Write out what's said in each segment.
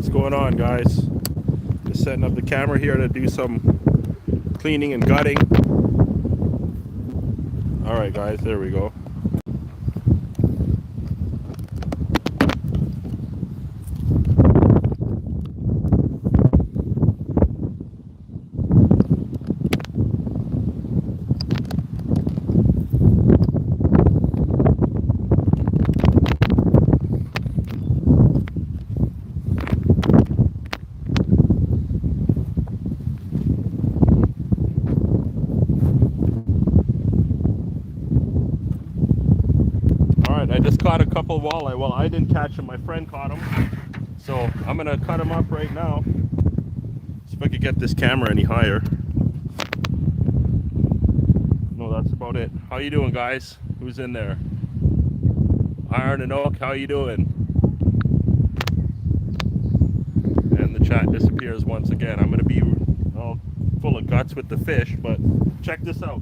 what's going on, guys? Just setting up the camera here to do some cleaning and gutting. Alright guys, there we go. I just caught a couple walleye. Well, I didn't catch them, my friend caught them. So I'm gonna cut them up right now. See if I could get this camera any higher. No, that's about it. How you doing, guys? Who's in there? Iron and Oak, how you doing? And the chat disappears once again. I'm gonna be all full of guts with the fish, but check this out.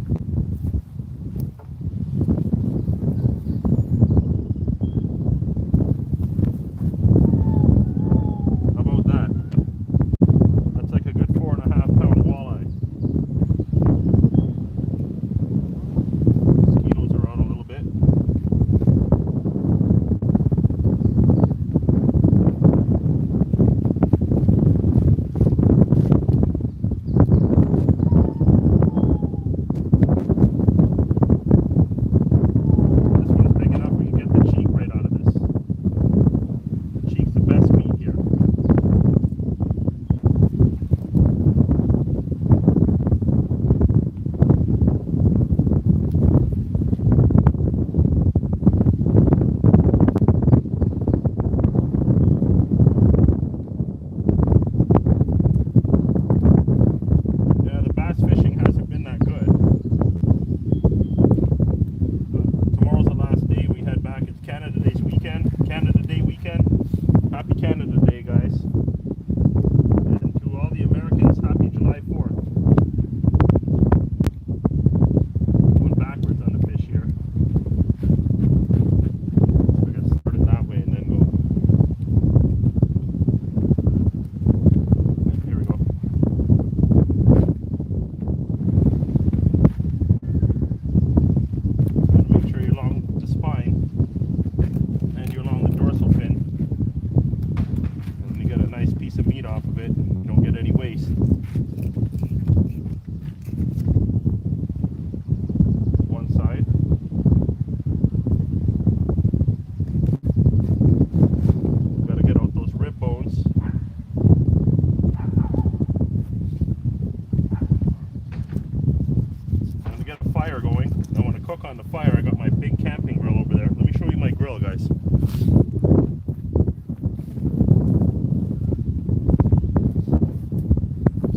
On the fire, I got my big camping grill over there. Let me show you my grill, guys.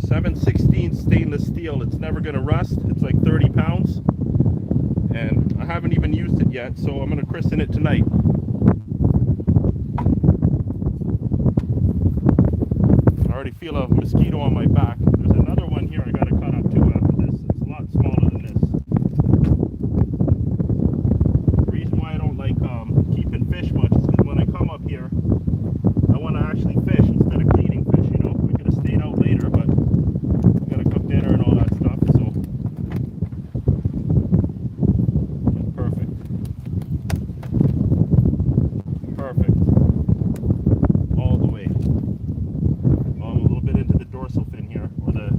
.7/16 stainless steel. It's never gonna rust. It's like 30 pounds, and I haven't even used it yet, so I'm gonna christen it tonight. I already feel a mosquito on my back. There's another one here I gotta cut up too after this. It's a lot smaller than this. Keeping fish much is because when I come up here, I want to actually fish instead of cleaning fish, you know. We could have stayed out later, but we gotta cook dinner and all that stuff, so perfect. Perfect. All the way. Well, I'm a little bit into the dorsal fin here, or the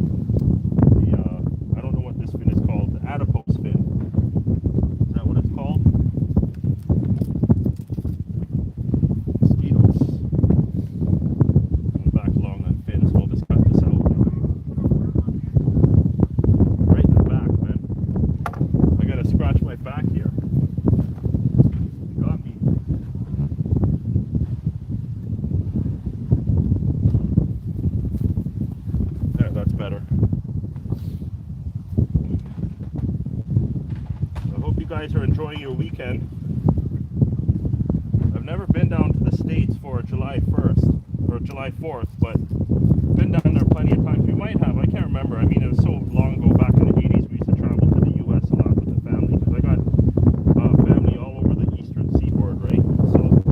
I don't know what this fin is called, the adipose fin. Is that what it's called? Guys are enjoying your weekend. I've never been down to the States for July 1st or July 4th, but been down there plenty of times. We might have, I can't remember. I mean, it was so long ago, back in the 80s, we used to travel to the US a lot with the family, because I got family all over the eastern seaboard, right? So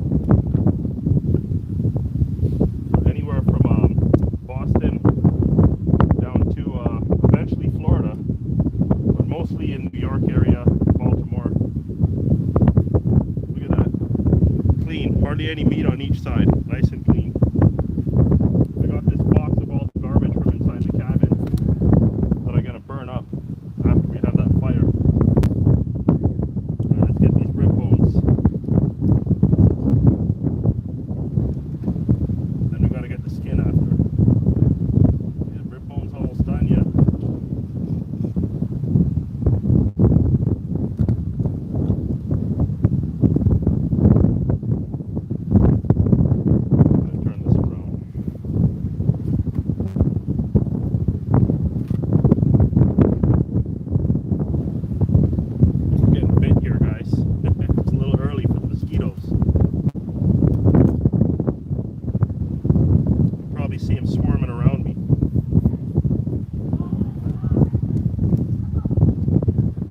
anywhere from Hardly any meat on each side. Nice and clean. I got this box of all the garbage from inside the cabin that I'm gonna burn up after we have that fire. Let's get these rib bones. Then we gotta get the skin after. The rib bone's almost done yet. See them swarming around me.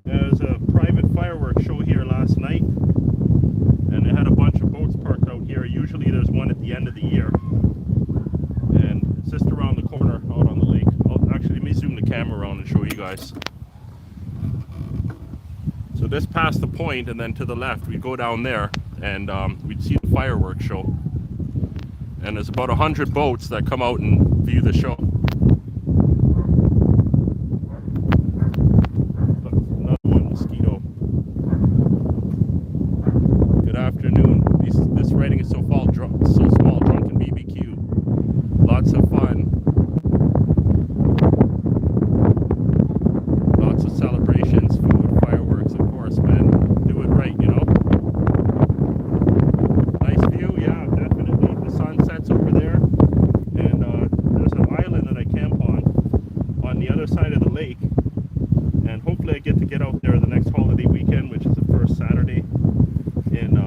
There was a private fireworks show here last night, and they had a bunch of boats parked out here. Usually there's one at the end of the year, and it's just around the corner out on the lake. Actually, let me zoom the camera around and show you guys. So this past the point, and then to the left we'd go down there and we'd see the fireworks show. And there's about 100 boats that come out and view the show. Another one, mosquito. Good afternoon. This writing is so small, drunken BBQ. Lots of fun. Lots of celebrations, food, fireworks, of course, man. Do it right, you know. Nice view, yeah, definitely. The sunset's over there, and there's an island that I camp on the other side of the lake, and hopefully I get out there the next holiday weekend, which is the first Saturday in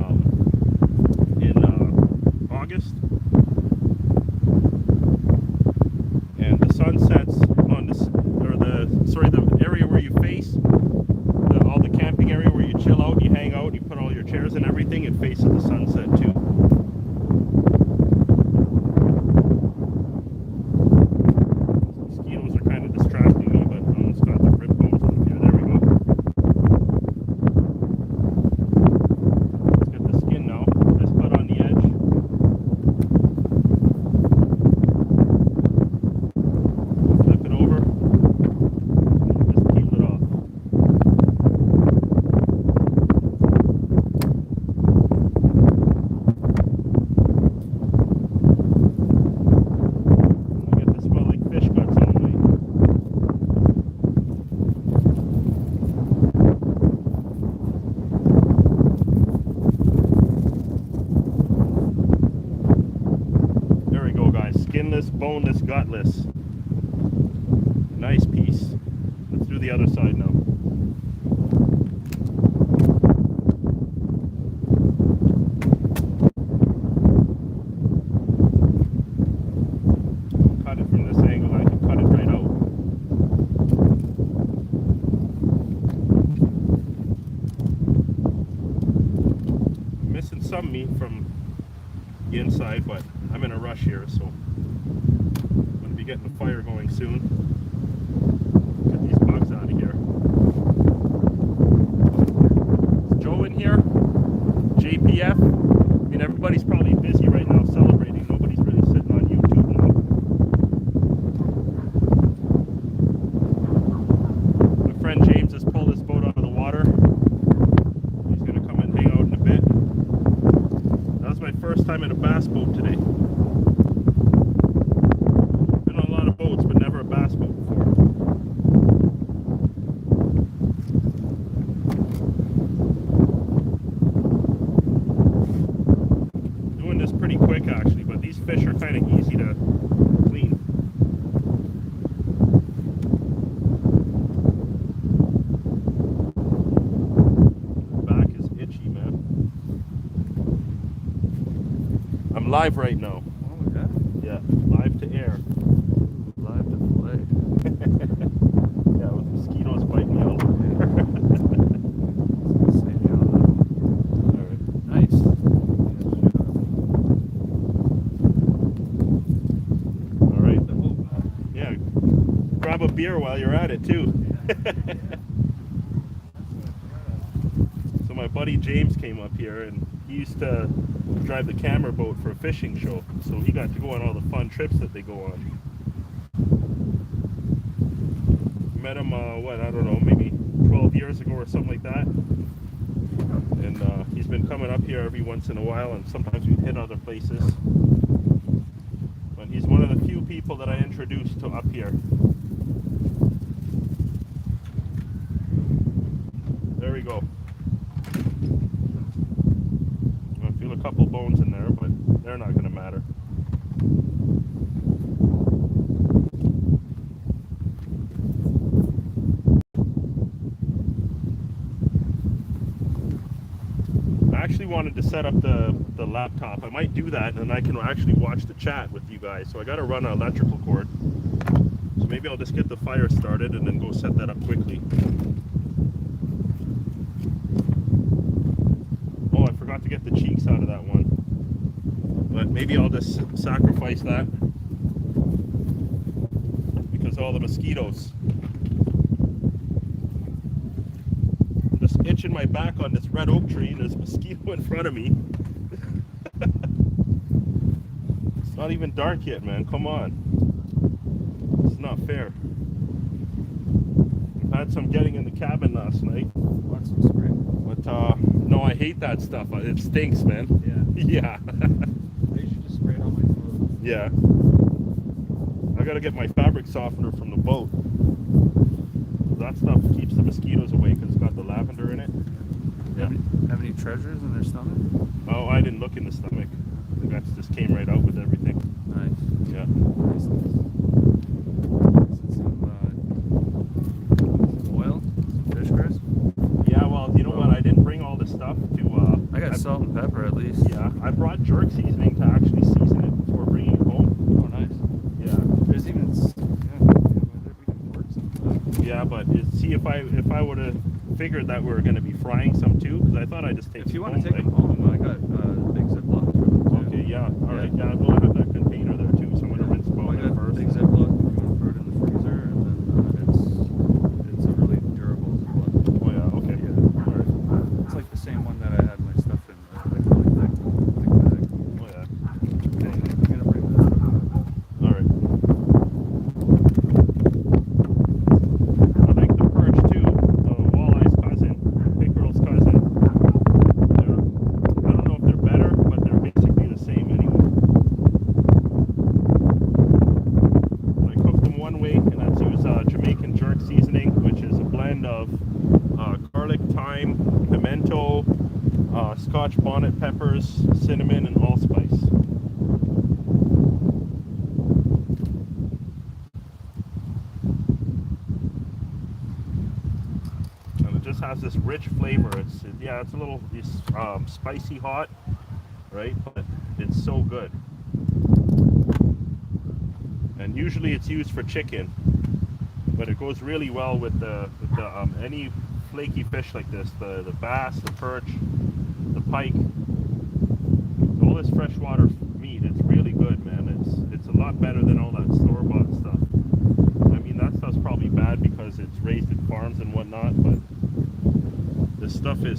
August. And the sunsets on this, or the area where you face, all the camping area where you chill out, you hang out, you put all your chairs and everything, it faces the sunset too. Mosquitoes are kind of distracting me, but I almost got the rib bones on here. There we go. Let's get the skin now. Just put on the edge. Flip it over. Just peel it off. I get to smell like fish guts all night. There we go, guys. Skinless, boneless, gutless. Nice piece. Let's do the other side now. Cut it from this angle, I can cut it right out. Missing some meat from the inside, but I'm in a rush here, so I'm going to be getting the fire going soon. Get these bugs out of here. Is Joe in here? JPF? I mean, everybody's probably busy right now celebrating. Nobody's really sitting on YouTube now. My friend James has pulled his boat out of the water. He's going to come and hang out in a bit. That was my first time in a bass boat today. Been on a lot of boats, but never a bass boat before. Doing this pretty quick actually, but these fish are kind of easy to clean. Back is itchy, man. I'm live right now. Oh, okay. Yeah, live to air. Live to play. Yeah, with mosquitoes biting me out. Save you on that. All right. Nice. All right. Yeah, grab a beer while you're at it too. So my buddy James came up here and he used to drive the camera boat for a fishing show, so he got to go on all the fun trips that they go on. Met him, what, I don't know, maybe 12 years ago or something like that. And he's been coming up here every once in a while, and sometimes we hit other places. But he's one of the few people that I introduced to up here. There we go. I feel a couple bones in there, but they're not going to matter. I actually wanted to set up the laptop. I might do that, and then I can actually watch the chat with you guys. So I got to run an electrical cord. So maybe I'll just get the fire started and then go set that up quickly. Oh, I forgot to get the cheeks out of that one. But maybe I'll just sacrifice that because of all the mosquitoes. I'm just itching my back on this red oak tree and there's a mosquito in front of me. It's not even dark yet, man. Come on. It's not fair. I had some getting in the cabin last night. Want some spray? But no, I hate that stuff. It stinks, man. Yeah. Yeah. They should just spray it on my clothes. Yeah. I gotta get my fabric softener from the boat. That stuff keeps the mosquitoes away because it's got the lavender in it. Yeah. Have any treasures in their stomach? Oh, I didn't look in the stomach. The guts just came right out with everything. Nice. Yeah. Nice. Some oil? Some fish crisp? Yeah, well, you know what? I didn't bring all the stuff to... I got salt and pepper at least. Yeah, I brought jerk seasoning to actually season it before bringing it home. Oh, nice. Yeah. There's even... we can work some. Yeah, but see, if I would have figured that we were going to be frying some too, because I thought I'd just take If you some want to home, take them home, I got big Ziplocs for them too. Okay, yeah. All right, yeah, we'll have that container there too, so I'm going to rinse them out I got first. big Ziploc if you want to put it in the freezer, and then it's a really durable Ziploc. Oh, yeah, okay. Yeah. All right. It's like the same one that I had my stuff in, like bag. Oh, yeah. Okay, I'm gonna bring that up. All right. I like the perch too, the walleye's cousin, pickerel's cousin. I don't know if they're better, but they're basically the same anyway. I cook them one way, and that's use Jamaican jerk seasoning, which is a blend of garlic, thyme, pimento, Scotch bonnet peppers, cinnamon, and allspice. And it just has this rich flavor. It's a little spicy hot, right? But it's so good. And usually it's used for chicken, but it goes really well with any flaky fish like this, the bass, the perch, the pike, all this freshwater meat. It's really good, man. It's a lot better than all that store-bought stuff. I mean, that stuff's probably bad because it's raised in farms and whatnot, but this stuff it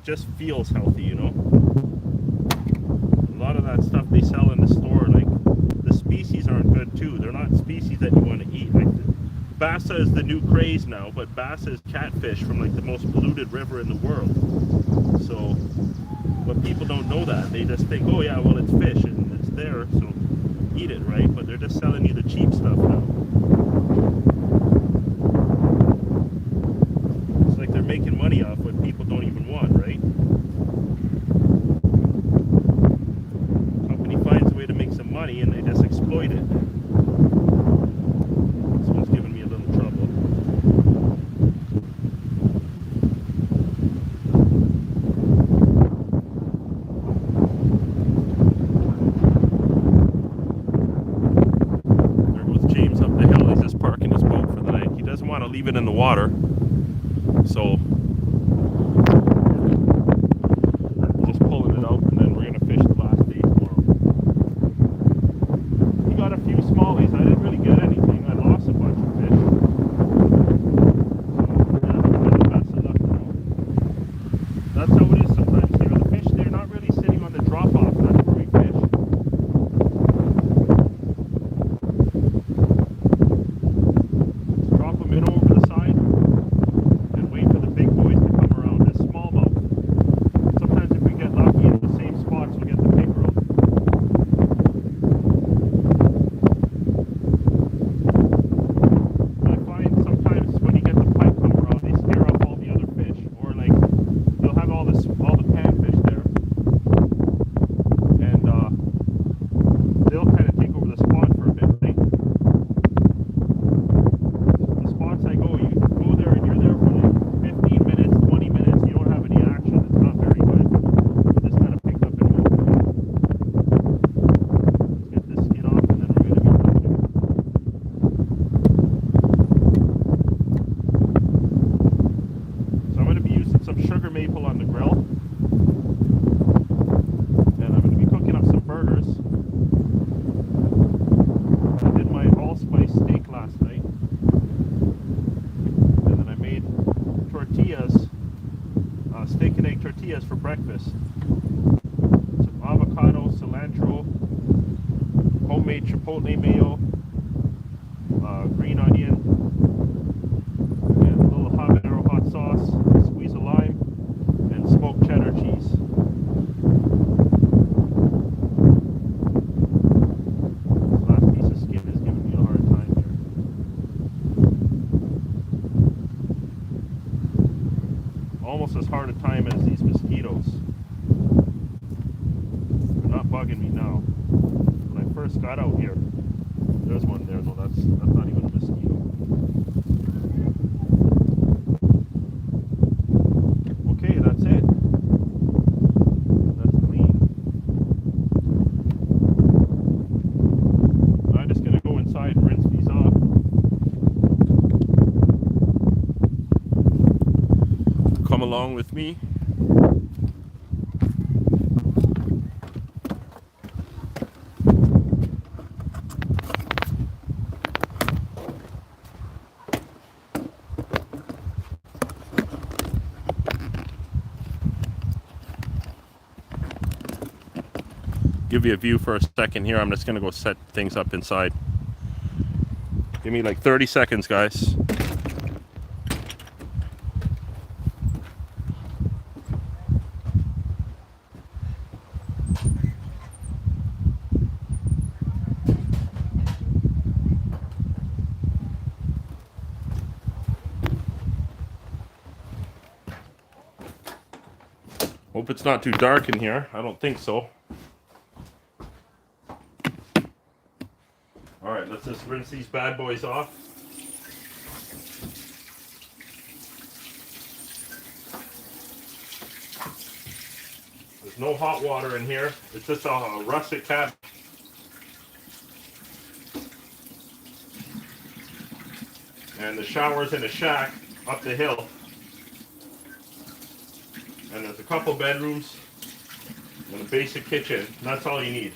just feels healthy, you know? A lot of that stuff they sell in the store, like, the species aren't good too. They're not species that you want to eat. Like, Bassa is the new craze now, but Bassa is catfish from like the most polluted river in the world. So, but people don't know that. They just think, oh yeah, well it's fish and it's there, so eat it, right? But they're just selling you the cheap stuff now. It's like they're making money off what people don't even want, right? Company finds a way to make some money and they just exploit it. This one's giving me a little trouble. There goes James up the hill. He's just parking his boat for the night. He doesn't want to leave it in the water, so just pulling it out, and then we're gonna fish the last day tomorrow. We got a few smallies. I didn't really get anything. I lost a bunch of fish. So, yeah, that's enough, you know. That's how it is sometimes. tortillas for breakfast. Some avocado, cilantro, homemade chipotle mayo, green onion, and a little habanero hot sauce, squeeze of lime, and smoked cheddar cheese. This last piece of skin is giving me a hard time here. Almost as hard a time as these mosquitoes. They're not bugging me now. When I first got out here, there's one there though. That's not even a mosquito. Okay, that's it. That's clean. I'm just gonna go inside and rinse these off. Come along with me. Give you a view for a second here. I'm just gonna go set things up inside. Give me like 30 seconds, guys. Hope it's not too dark in here. I don't think so. Alright, let's just rinse these bad boys off. There's no hot water in here. It's just a russet cabinet. And the shower's in a shack up the hill. And there's a couple bedrooms and a basic kitchen. And that's all you need.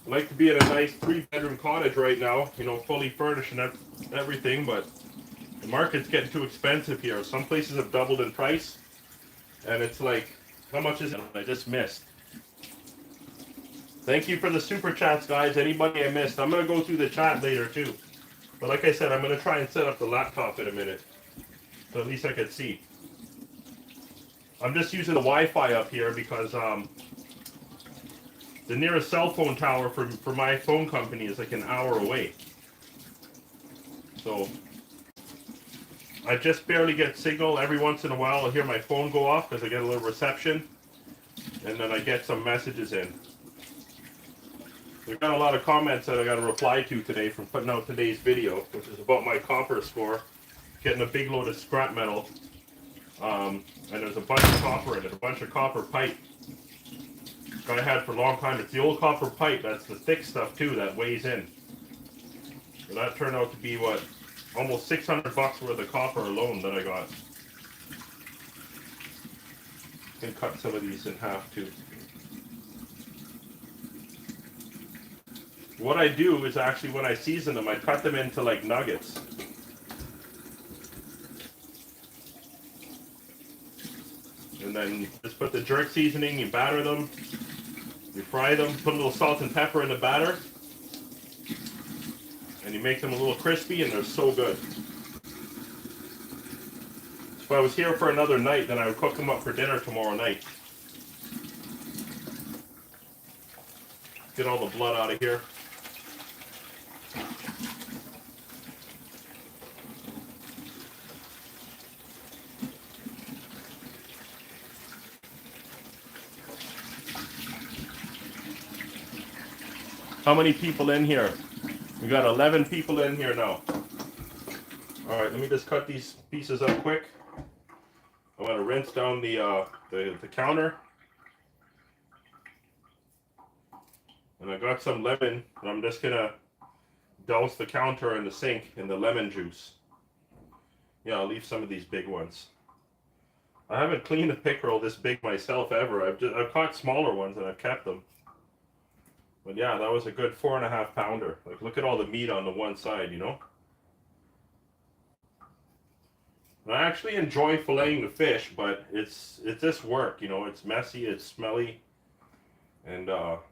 I like to be in a nice 3-bedroom cottage right now, you know, fully furnished and everything, but the market's getting too expensive here. Some places have doubled in price, and it's like, how much is it? I just missed. Thank you for the super chats, guys. Anybody I missed, I'm going to go through the chat later too. But like I said, I'm going to try and set up the laptop in a minute, so at least I can see. I'm just using the Wi-Fi up here because the nearest cell phone tower for my phone company is like an hour away. So I just barely get signal. Every once in a while I'll hear my phone go off because I get a little reception. And then I get some messages in. We've got a lot of comments that I got to reply to today from putting out today's video, which is about my copper score. Getting a big load of scrap metal. And there's a bunch of copper in it, a bunch of copper pipe. I had for a long time. It's the old copper pipe. That's the thick stuff too that weighs in. So that turned out to be what, almost $600 worth of copper alone that I got. Can cut some of these in half too. What I do is actually when I season them, I cut them into like nuggets. And then just put the jerk seasoning, you batter them. You fry them, put a little salt and pepper in the batter, and you make them a little crispy, and they're so good. If I was here for another night, then I would cook them up for dinner tomorrow night. Get all the blood out of here. How many people in here? We got 11 people in here now. Alright, let me just cut these pieces up quick. I want to rinse down the counter. And I got some lemon, and I'm just going to douse the counter in the sink in the lemon juice. Yeah, I'll leave some of these big ones. I haven't cleaned a pickerel this big myself ever. I've caught smaller ones and I've kept them. But yeah, that was a good 4.5 pounder. Like, look at all the meat on the one side, you know? And I actually enjoy filleting the fish, but it's just work, you know? It's messy, it's smelly, and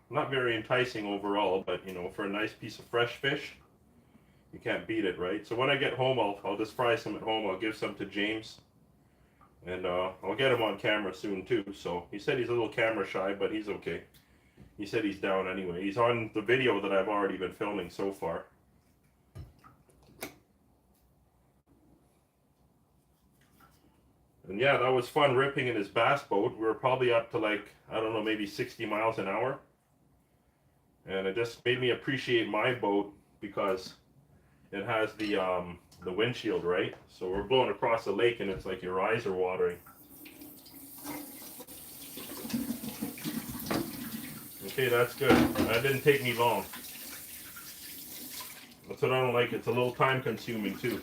not very enticing overall, but, you know, for a nice piece of fresh fish, you can't beat it, right? So when I get home, I'll just fry some at home. I'll give some to James, and I'll get him on camera soon too. So he said he's a little camera shy, but he's okay. He said he's down anyway. He's on the video that I've already been filming so far. And yeah, that was fun ripping in his bass boat. We were probably up to, like, I don't know, maybe 60 miles an hour. And it just made me appreciate my boat because it has the windshield, right? So we're blowing across the lake and it's like your eyes are watering. Okay, that's good. That didn't take me long. That's what I don't like. It's a little time consuming too.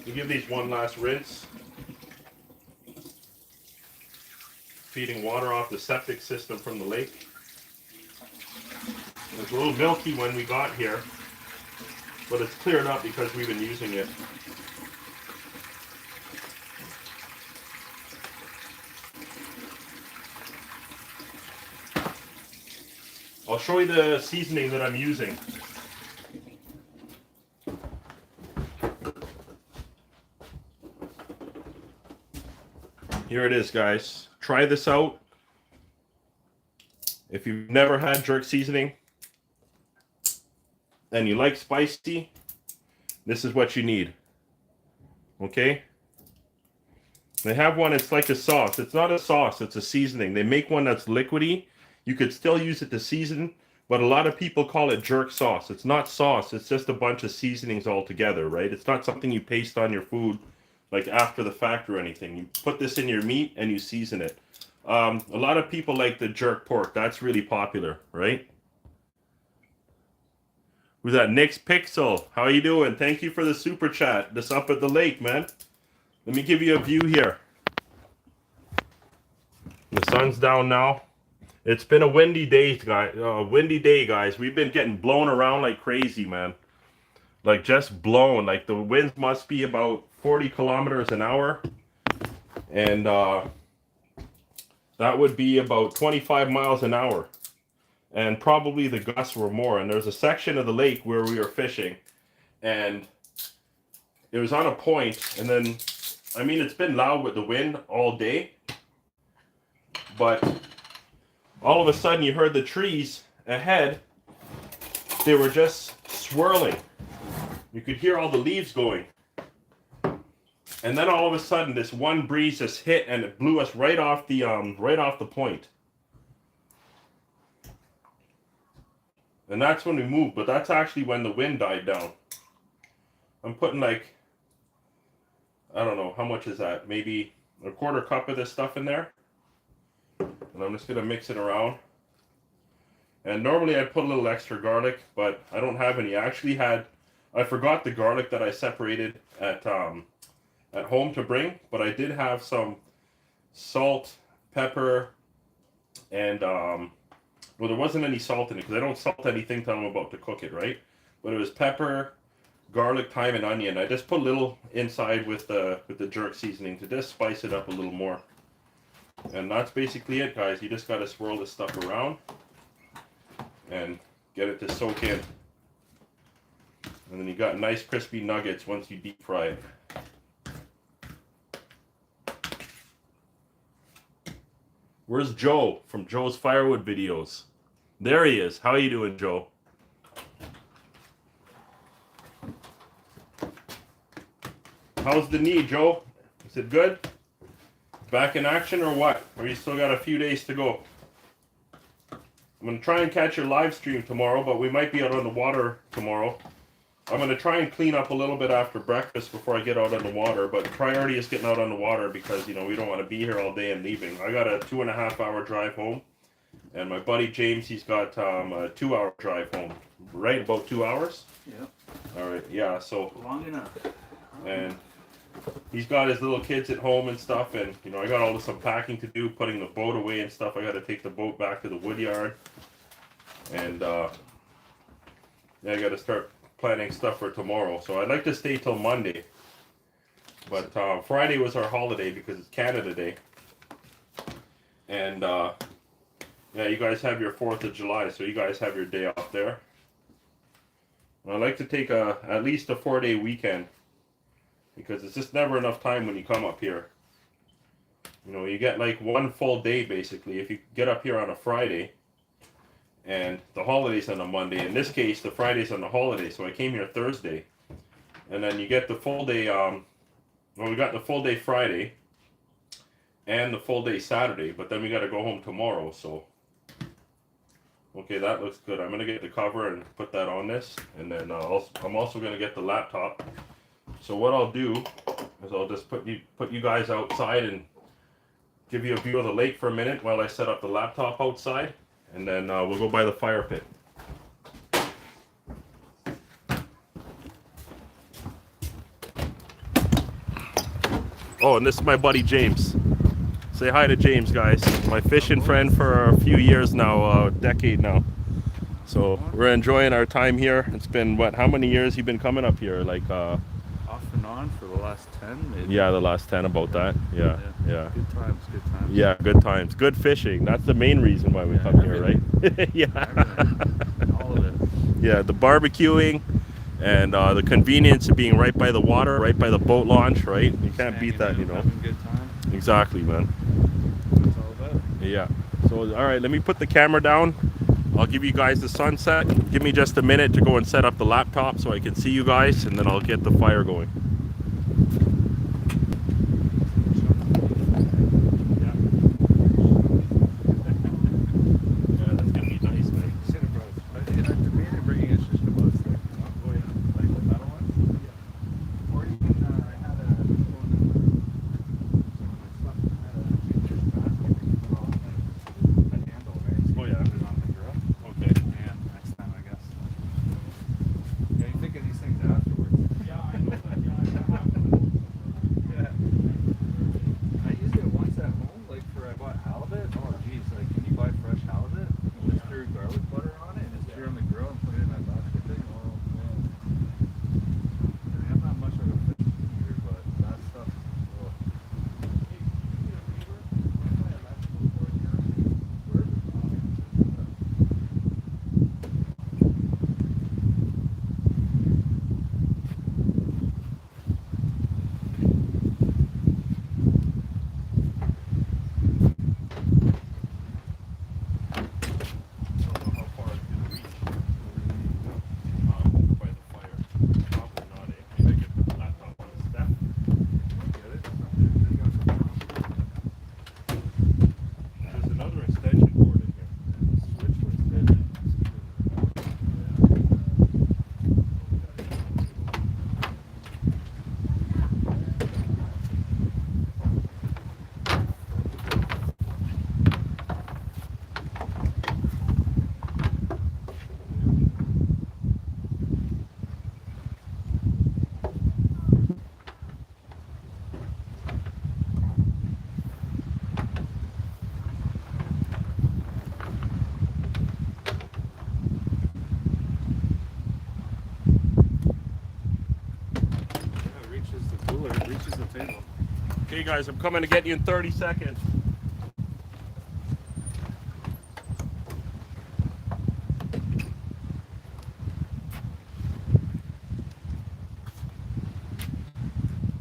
We give these one last rinse. Feeding water off the septic system from the lake. It was a little milky when we got here, but it's cleared up because we've been using it. I'll show you the seasoning that I'm using. Here it is, guys. Try this out. If you've never had jerk seasoning and you like spicy, this is what you need. Okay? They have one, it's like a sauce. It's not a sauce, it's a seasoning. They make one that's liquidy. You could still use it to season, but a lot of people call it jerk sauce. It's not sauce, it's just a bunch of seasonings all together, right? It's not something you paste on your food like after the fact or anything. You put this in your meat and you season it. A lot of people like the jerk pork. That's really popular, right? Who's that? Nick's Pixel. How you doing? Thank you for the super chat. This up at the lake, man. Let me give you a view here. The sun's down now. It's been a windy day, guys. We've been getting blown around like crazy, man. Like, just blown. Like, the winds must be about 40 kilometers an hour. And that would be about 25 miles an hour. And probably the gusts were more. And there's a section of the lake where we were fishing. And it was on a point. And then, I mean, it's been loud with the wind all day. But all of a sudden you heard the trees ahead. They were just swirling. You could hear all the leaves going. And then all of a sudden, this one breeze just hit and it blew us right off the point. And that's when we moved, but that's actually when the wind died down. I'm putting, like, I don't know, how much is that? Maybe a quarter cup of this stuff in there. And I'm just gonna mix it around. And normally I'd put a little extra garlic, but I don't have any. I forgot the garlic that I separated at home to bring, but I did have some salt, pepper, and well, there wasn't any salt in it because I don't salt anything till I'm about to cook it, right? But it was pepper, garlic, thyme, and onion. I just put a little inside with the jerk seasoning to just spice it up a little more. And that's basically it, guys. You just gotta swirl this stuff around and get it to soak in. And then you got nice crispy nuggets once you deep fry it. Where's Joe from Joe's Firewood videos? There he is. How you doing, Joe? How's the knee, Joe? Is it good? Back in action or what? Or you still got a few days to go? I'm going to try and catch your live stream tomorrow, but we might be out on the water tomorrow. I'm going to try and clean up a little bit after breakfast before I get out on the water, but priority is getting out on the water because, you know, we don't want to be here all day and leaving. I got a 2.5-hour drive home, and my buddy James, he's got a 2-hour drive home. Right, about 2 hours? Yeah. All right, yeah, so. Long enough. And he's got his little kids at home and stuff, and, you know, I got all this unpacking to do, putting the boat away and stuff. I got to take the boat back to the wood yard. And yeah, I got to start planning stuff for tomorrow. So I'd like to stay till Monday. But Friday was our holiday because it's Canada Day. And yeah, you guys have your 4th of July, so you guys have your day off there. And I'd like to take at least a 4-day weekend because it's just never enough time when you come up here. You know, you get like one full day basically if you get up here on a Friday and the holiday's on a Monday. In this case, the Friday's on the holiday, so I came here Thursday. And then you get the full day, well, we got the full day Friday and the full day Saturday, but then we got to go home tomorrow, so. Okay, that looks good. I'm going to get the cover and put that on this, and then I'm also going to get the laptop. So what I'll do is I'll just put you guys outside and give you a view of the lake for a minute while I set up the laptop outside, and then we'll go by the fire pit. Oh, and this is my buddy James. Say hi to James, guys. My fishing friend for a few years now, a decade now. So we're enjoying our time here. It's been, what, how many years you been coming up here? Like off and on for the last 10 maybe. Yeah, the last 10, about that. Yeah. Good times. Yeah, good times. Good fishing. That's the main reason why we come here, right? Yeah. Everything. All of it. Yeah, the barbecuing and the convenience of being right by the water, right by the boat launch, right? You can't beat that, you know. Having a good time. Exactly, man. That's all about it. Yeah. So, all right, let me put the camera down. I'll give you guys the sunset. Give me just a minute to go and set up the laptop so I can see you guys, and then I'll get the fire going. Okay, guys, I'm coming to get you in 30 seconds.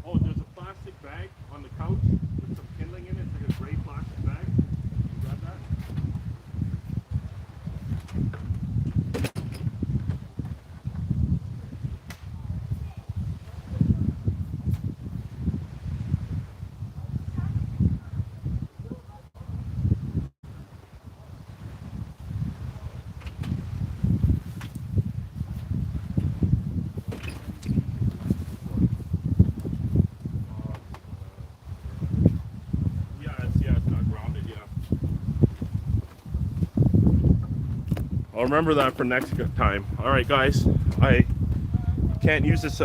Oh, there's a plastic bag on the couch with some kindling in it. It's like a gray plastic bag. You grab that? I'll remember that for next time. All right, guys, I can't use this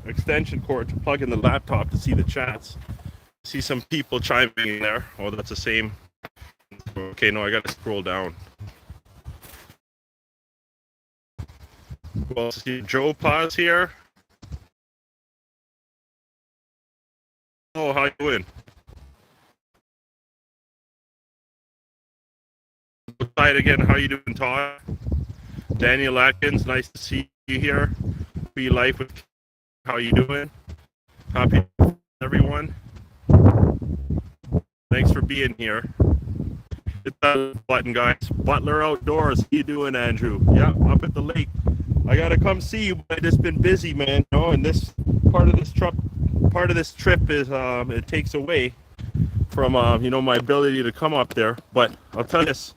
extension cord to plug in the laptop to see the chats. See some people chiming in there. Oh, that's the same. Okay, no, I gotta scroll down. Well, see Joe Paz here. Oh, how you doing? Outside again. How you doing, Todd? Daniel Atkins, nice to see you here. Be life with. How you doing? Happy everyone. Thanks for being here. Hit that button, guys. Butler Outdoors. How you doing, Andrew? Yeah, up at the lake. I gotta come see you, but I just been busy, man. You know, and this part of this trip is it takes away from you know, my ability to come up there. But I'll tell you this,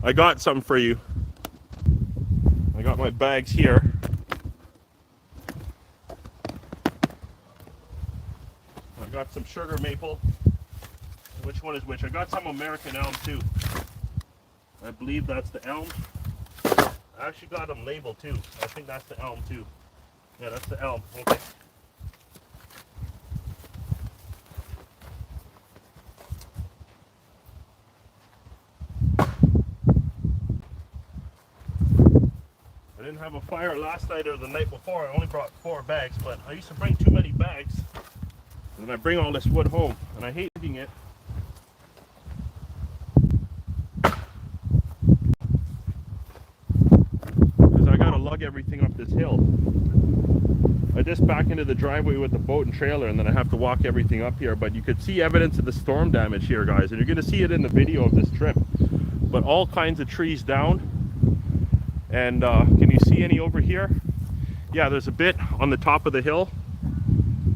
I got something for you. I got my bags here. I got some sugar maple. Which one is which? I got some American elm too. I believe that's the elm. I actually got them labeled too. I think that's the elm too. Yeah, that's the elm. Okay. I didn't have a fire last night or the night before. I only brought 4 bags, but I used to bring too many bags. And I bring all this wood home, and I hate eating it. Because I gotta lug everything up this hill. I just back into the driveway with the boat and trailer, and then I have to walk everything up here. But you could see evidence of the storm damage here, guys, and you're gonna see it in the video of this trip. But all kinds of trees down. And can you see any over here? Yeah, there's a bit on the top of the hill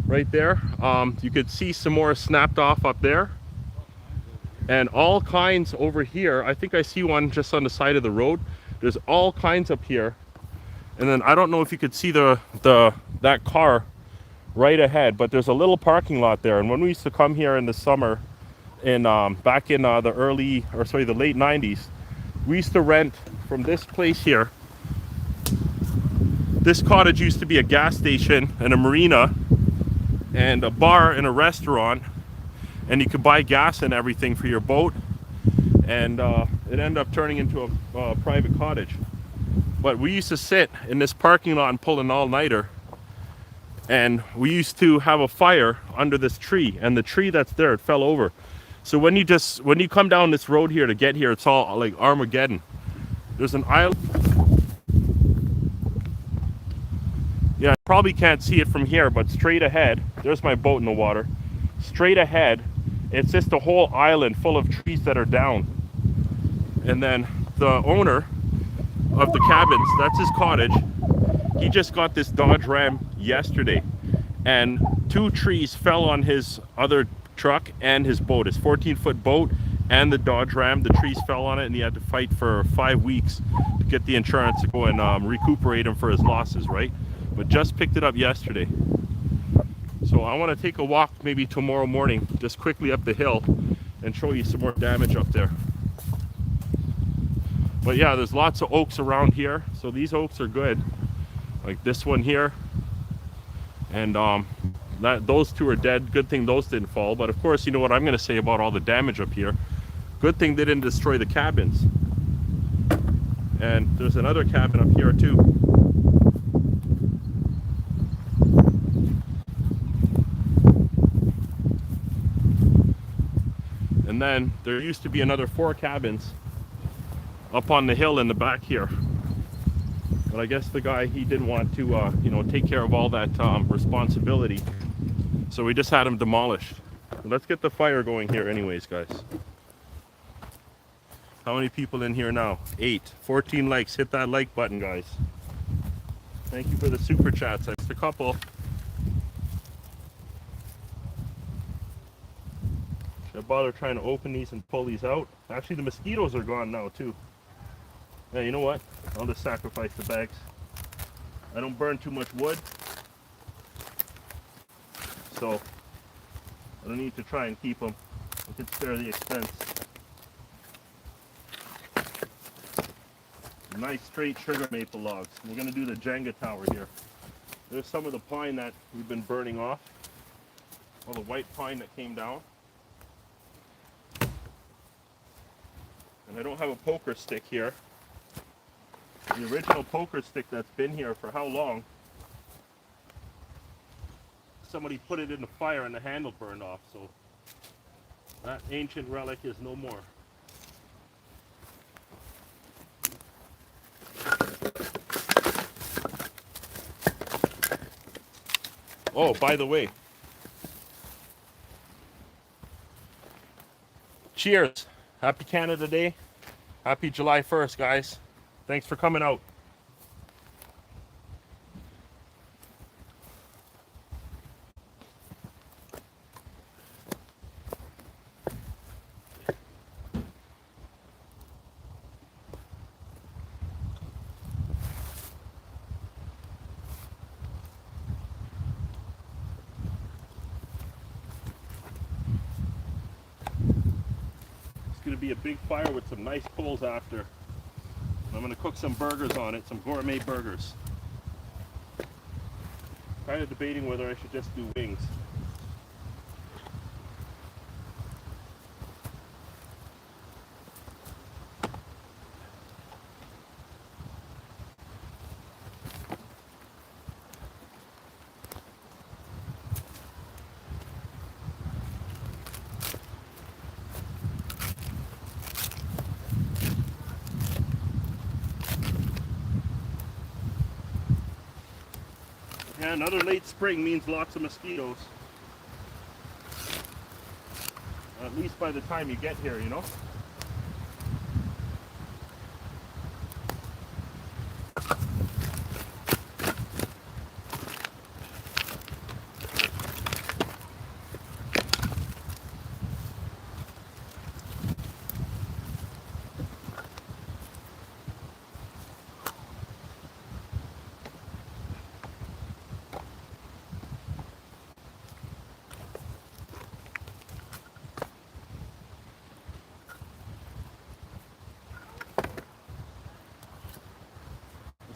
right there. You could see some more snapped off up there, and all kinds over here. I think I see one just on the side of the road. There's all kinds up here, and then I don't know if you could see that car right ahead, but there's a little parking lot there. And when we used to come here in the summer, in back in the late 90s, we used to rent from this place here. This cottage used to be a gas station and a marina and a bar and a restaurant, and you could buy gas and everything for your boat, and it ended up turning into a private cottage. But we used to sit in this parking lot and pull an all-nighter, and we used to have a fire under this tree, and the tree that's there, it fell over. So when you come down this road here to get here, it's all like Armageddon. There's an island. Yeah, I probably can't see it from here, but straight ahead, there's my boat in the water. Straight ahead, it's just a whole island full of trees that are down. And then the owner of the cabins, that's his cottage, he just got this Dodge Ram yesterday, and 2 trees fell on his other truck and his boat, his 14-foot boat and the Dodge Ram. The trees fell on it, and he had to fight for 5 weeks to get the insurance to go and recuperate him for his losses, right? But just picked it up yesterday. So I want to take a walk maybe tomorrow morning, just quickly up the hill, and show you some more damage up there. But yeah, there's lots of oaks around here, so these oaks are good. Like this one here, and those 2 are dead. Good thing those didn't fall. But of course, you know what I'm going to say about all the damage up here. Good thing they didn't destroy the cabins. And there's another cabin up here too. And then there used to be another 4 cabins up on the hill in the back here. But I guess the guy, he didn't want to, you know, take care of all that responsibility. So we just had them demolished. So let's get the fire going here anyways, guys. How many people in here now? 8. 14 likes. Hit that like button, guys. Thank you for the super chats. I missed a couple. Should I bother trying to open these and pull these out? Actually, the mosquitoes are gone now, too. Yeah, you know what? I'll just sacrifice the bags. I don't burn too much wood, so I don't need to try and keep them. I could spare the expense. Nice straight sugar maple logs. We're going to do the Jenga tower here. There's some of the pine that we've been burning off. All the white pine that came down. And I don't have a poker stick here. The original poker stick that's been here for how long? Somebody put it in the fire and the handle burned off, so that ancient relic is no more. Oh, by the way, cheers. Happy Canada Day. Happy July 1st, guys. Thanks for coming out. It's going to be a big fire with some nice coals after. I'm going to cook some burgers on it, some gourmet burgers. Kind of debating whether I should just do wings. Yeah, another late spring means lots of mosquitoes. At least by the time you get here, you know?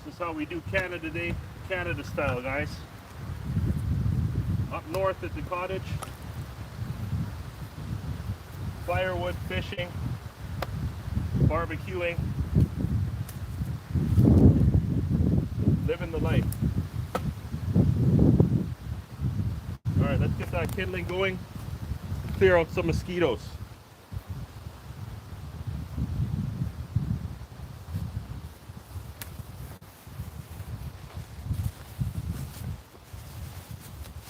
This is how we do Canada Day, Canada style, guys. Up north at the cottage, firewood, fishing, barbecuing, living the life. Alright, let's get that kindling going, clear out some mosquitoes.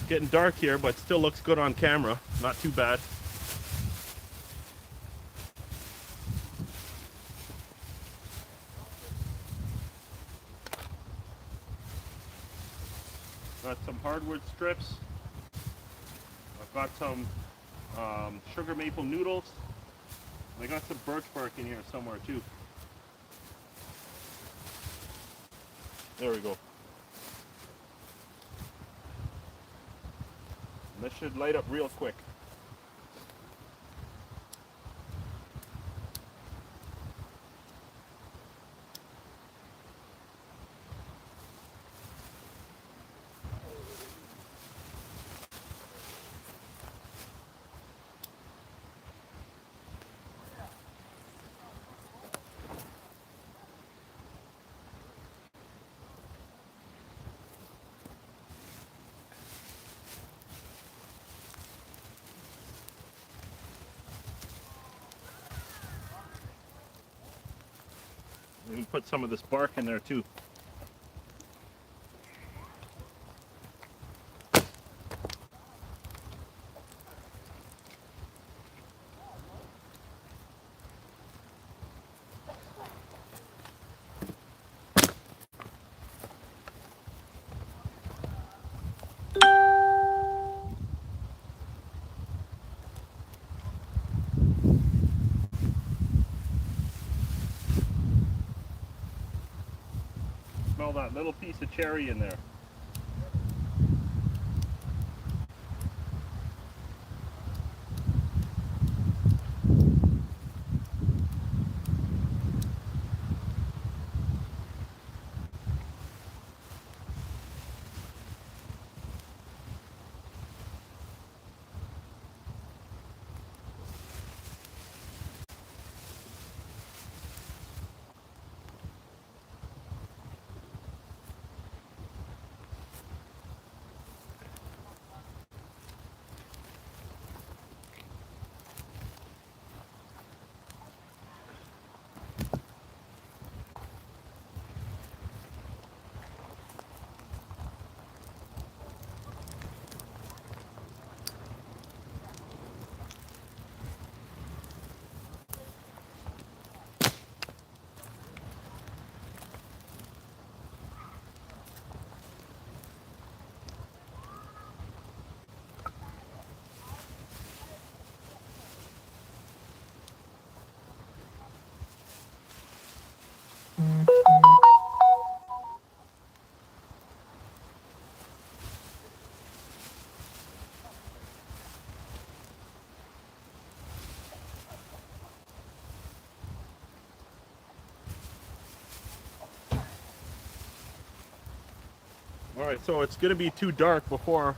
Getting dark here, but still looks good on camera. Not too bad. Got some hardwood strips. I've got some sugar maple noodles. I got some birch bark in here somewhere too. There we go. This should light up real quick. We can put some of this bark in there too. Smell that little piece of cherry in there. All right, so it's gonna be too dark before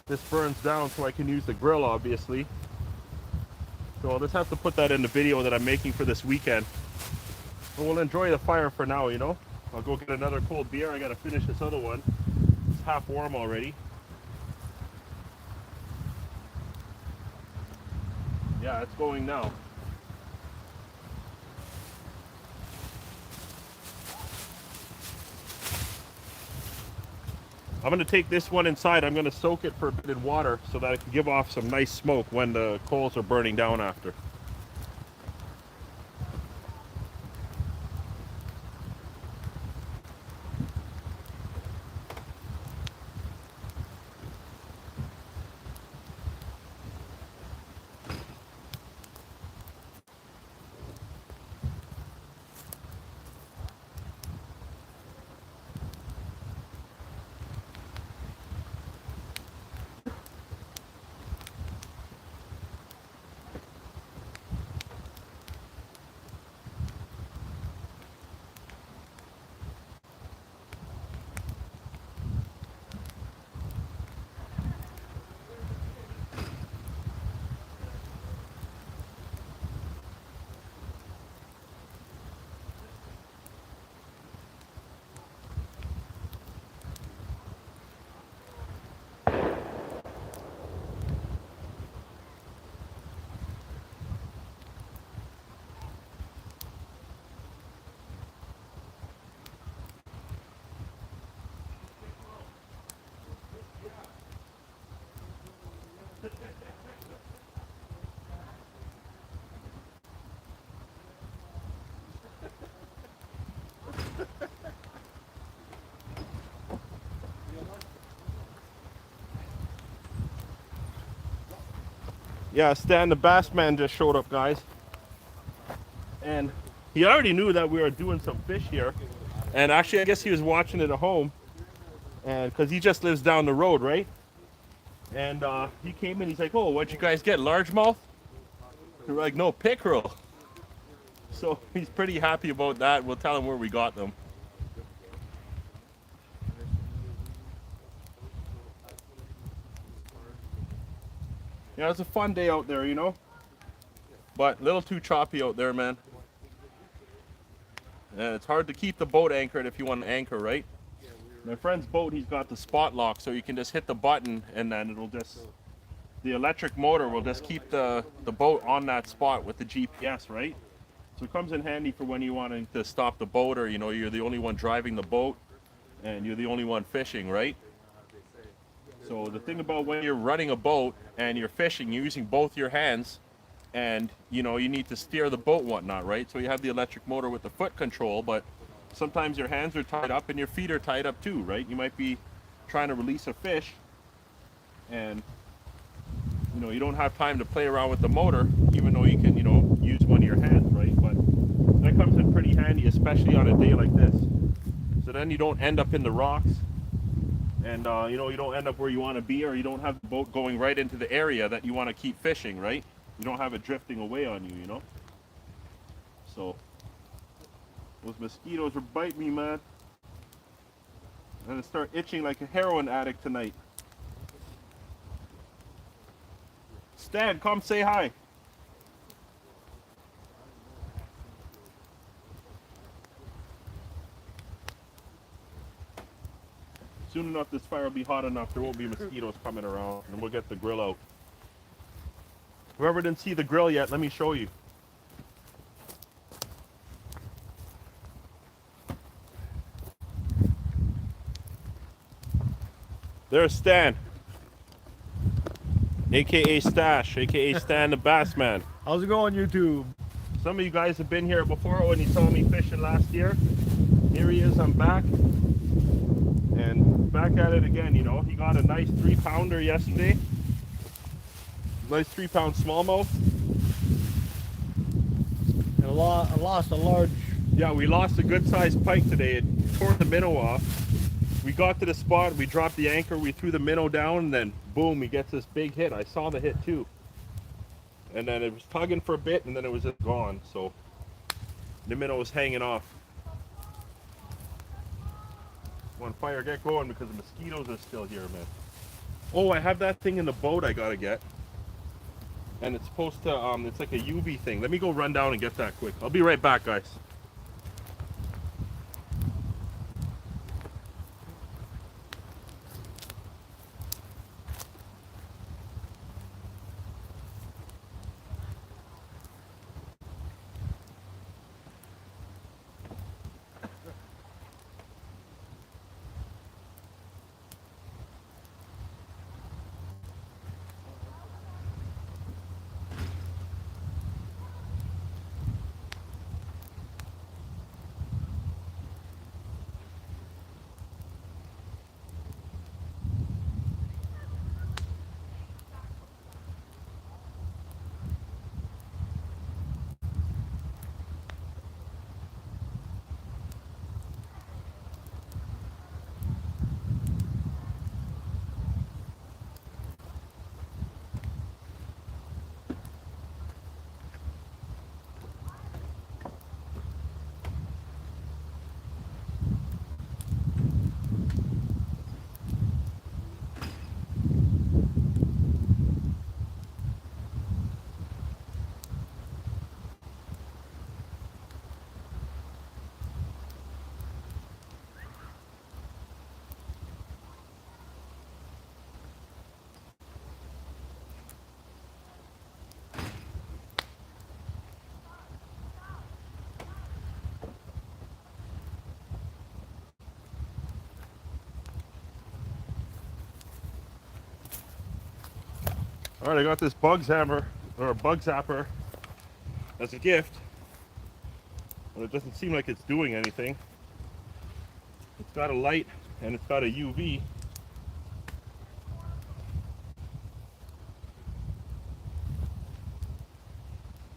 this burns down so I can use the grill, obviously. So I'll just have to put that in the video that I'm making for this weekend. But we'll enjoy the fire for now, you know? I'll go get another cold beer. I gotta finish this other one. It's half warm already. Yeah, it's going now. I'm gonna take this one inside. I'm gonna soak it for a bit in water so that it can give off some nice smoke when the coals are burning down after. Yeah, Stan the Bass Man just showed up, guys. And he already knew that we were doing some fish here. And actually, I guess he was watching it at home. And because he just lives down the road, right? And he came in, he's like, oh, what'd you guys get, largemouth? We're like, no, pickerel. So he's pretty happy about that. We'll tell him where we got them. Yeah, it was a fun day out there, you know? But a little too choppy out there, man. And it's hard to keep the boat anchored if you want to anchor, right? My friend's boat, he's got the spot lock, so you can just hit the button and then it'll just, the electric motor will just keep the boat on that spot with the GPS, right? So it comes in handy for when you want to stop the boat, or, you know, you're the only one driving the boat and you're the only one fishing, right? So the thing about when you're running a boat and you're fishing, you're using both your hands, and you know, you need to steer the boat and whatnot, right? So you have the electric motor with the foot control, but sometimes your hands are tied up and your feet are tied up too, right? You might be trying to release a fish and you know, you don't have time to play around with the motor, even though you can, you know, use one of your hands, right? But that comes in pretty handy, especially on a day like this. So then you don't end up in the rocks, and you know, you don't end up where you want to be, or you don't have the boat going right into the area that you want to keep fishing, right? You don't have it drifting away on you, you know? So those mosquitoes are biting me, man. I'm gonna start itching like a heroin addict tonight. Stan, come say hi. Soon enough, this fire will be hot enough, there won't be mosquitoes coming around, and we'll get the grill out. Whoever didn't see the grill yet, let me show you. There's Stan, aka Stash, aka Stan the Bass Man. How's it going, YouTube? Some of you guys have been here before when you saw me fishing last year. Here he is, I'm back. And back at it again, you know. He got a nice 3-pounder yesterday. Nice 3-pound smallmouth. And I lost a large... Yeah, we lost a good sized pike today. It tore the minnow off. We got to the spot, we dropped the anchor, we threw the minnow down, and then boom, he gets this big hit. I saw the hit too. And then it was tugging for a bit, and then it was just gone. So the minnow was hanging off. When fire get going because the mosquitoes are still here, man. Oh, I have that thing in the boat I gotta get. And it's supposed to, it's like a UV thing. Let me go run down and get that quick. I'll be right back, guys. All right, I got this bug hammer, or a bug zapper, as a gift. But it doesn't seem like it's doing anything. It's got a light, and it's got a UV.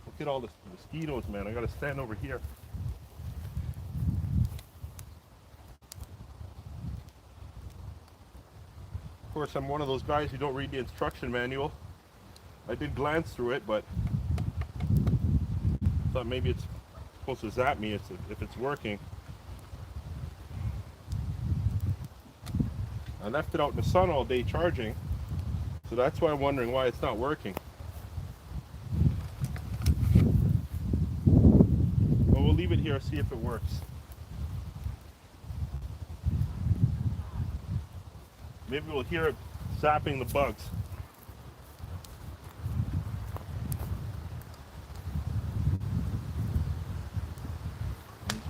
Look at all the mosquitoes, man. I gotta stand over here. Of course, I'm one of those guys who don't read the instruction manual. I did glance through it, but thought maybe it's supposed to zap me if it's working. I left it out in the sun all day charging, so that's why I'm wondering why it's not working. Well, we'll leave it here, see if it works. Maybe we'll hear it zapping the bugs.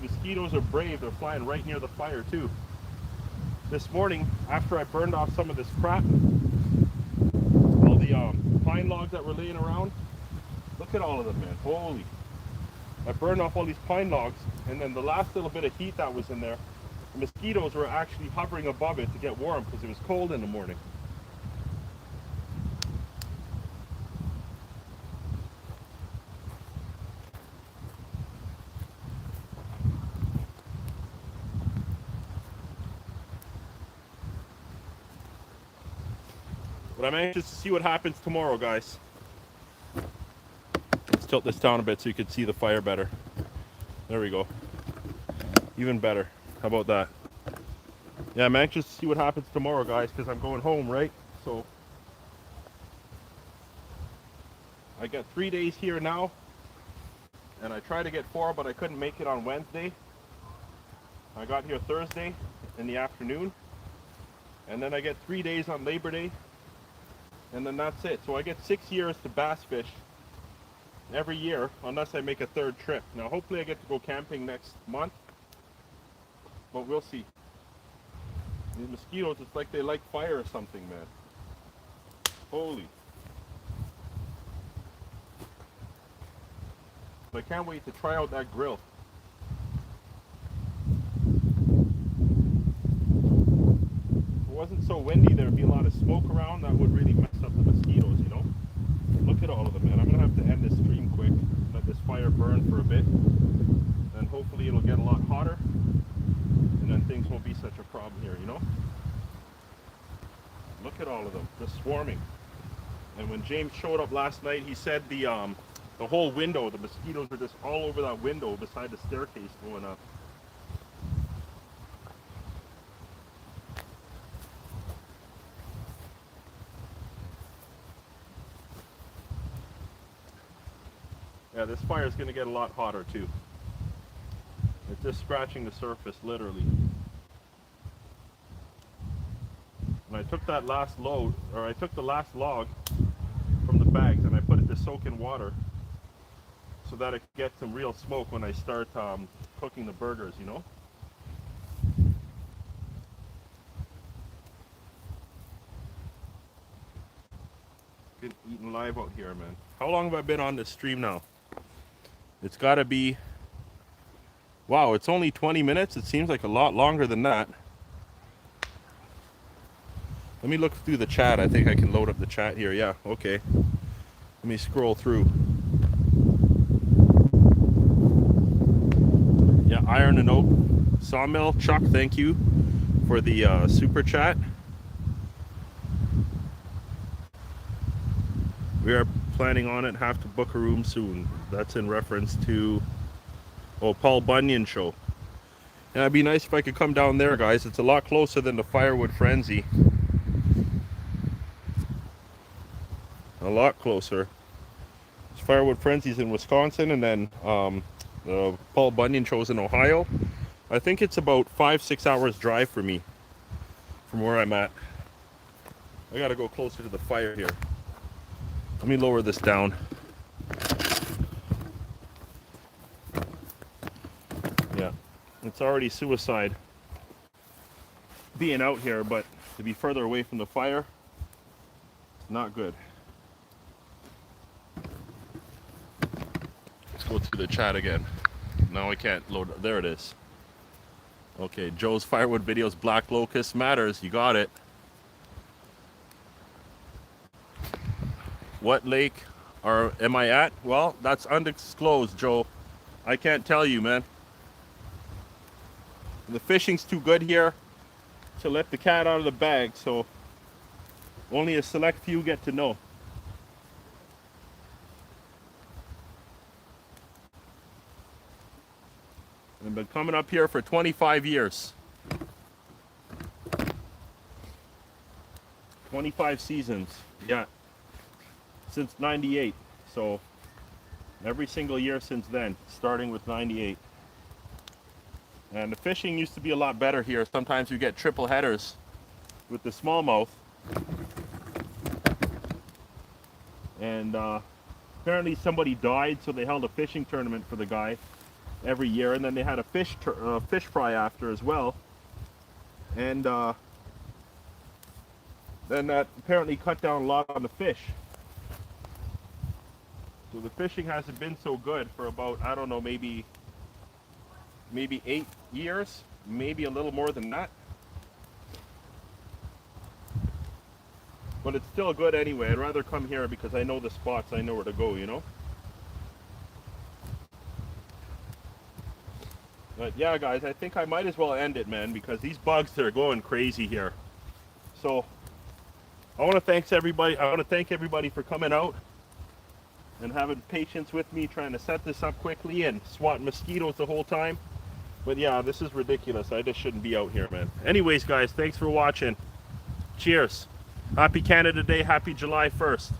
These mosquitoes are brave. They're flying right near the fire too. This morning, after I burned off some of this crap, all the pine logs that were laying around, look at all of them, man. Holy. I burned off all these pine logs, and then the last little bit of heat that was in there, the mosquitoes were actually hovering above it to get warm because it was cold in the morning. But I'm anxious to see what happens tomorrow, guys. Let's tilt this down a bit so you can see the fire better. There we go. Even better. How about that? Yeah, I'm anxious to see what happens tomorrow, guys, because I'm going home, right? So I got 3 days here now, and I tried to get 4, but I couldn't make it on Wednesday. I got here Thursday in the afternoon, and then I get 3 days on Labor Day, and then that's it. So I get 6 years to bass fish every year, unless I make a 3rd trip. Now, hopefully I get to go camping next month, but we'll see. These mosquitoes, it's like they like fire or something, man. Holy. I can't wait to try out that grill. If it wasn't so windy, there'd be a lot of smoke around. That would really mess up the mosquitoes, you know? Look at all of them, man. I'm gonna have to end this stream quick, let this fire burn for a bit, and hopefully it'll get a lot hotter, and then things won't be such a problem here, you know? Look at all of them, just swarming. And when James showed up last night, he said the whole window, the mosquitoes were just all over that window beside the staircase going up. Yeah, this fire is going to get a lot hotter too. It's just scratching the surface, literally. And I took that last load, or I took the last log from the bags and I put it to soak in water so that it gets some real smoke when I start cooking the burgers, you know? Been eating live out here, man. How long have I been on this stream now? It's got to be... Wow, it's only 20 minutes. It seems like a lot longer than that. Let me look through the chat. I think I can load up the chat here. Yeah, okay. Let me scroll through. Yeah, Iron and Oak Sawmill. Chuck, thank you for the super chat. We are planning on it. Have to book a room soon. That's in reference to Paul Bunyan show. And it'd be nice if I could come down there, guys. It's a lot closer than the Firewood Frenzy. A lot closer. Firewood Frenzy's in Wisconsin, and then the Paul Bunyan show's in Ohio. I think it's about 5-6 hours drive for me from where I'm at. I gotta go closer to the fire here. Let me lower this down. Yeah, it's already suicide being out here, but to be further away from the fire, it's not good. Let's go through the chat again. Now I can't load. There it is. Okay, Joe's Firewood videos, Black Locust Matters. You got it. What lake am I at? Well, that's undisclosed, Joe. I can't tell you, man. The fishing's too good here to let the cat out of the bag, so only a select few get to know. I've been coming up here for 25 years. 25 seasons, yeah. Since 98, so every single year since then, starting with 98. And the fishing used to be a lot better here. Sometimes you get triple headers with the smallmouth. And apparently somebody died, so they held a fishing tournament for the guy every year, and then they had a fish fry after as well. And then that apparently cut down a lot on the fish. So the fishing hasn't been so good for about, I don't know, maybe 8 years, maybe a little more than that. But it's still good anyway. I'd rather come here because I know the spots, I know where to go, you know? But yeah, guys, I think I might as well end it, man, because these bugs are going crazy here. So I want to thank everybody for coming out and having patience with me trying to set this up quickly and swatting mosquitoes the whole time. But yeah, this is ridiculous. I just shouldn't be out here, man. Anyways, guys, thanks for watching. Cheers. Happy Canada Day. Happy July 1st.